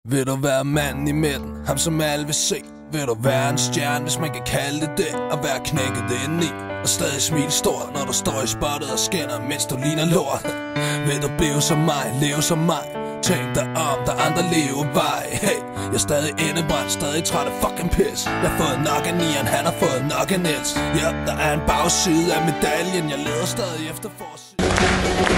Vil du være manden i midten, ham som alle vil se? Vil du være en stjerne, hvis man kan kalde det det? Og være knækket indeni og stadig smile stort, når du står i spottet og skinner, mens du ligner lort. Vil du blive som mig, leve som mig? Tænk dig om, der andre levevej. Hey, jeg er stadig indebrændt, stadig træt af fucking pis. Jeg har fået nok af Nian, han har fået nok af Niels. Ja, der er en bagside af medaljen, jeg leder stadig efter forsiden.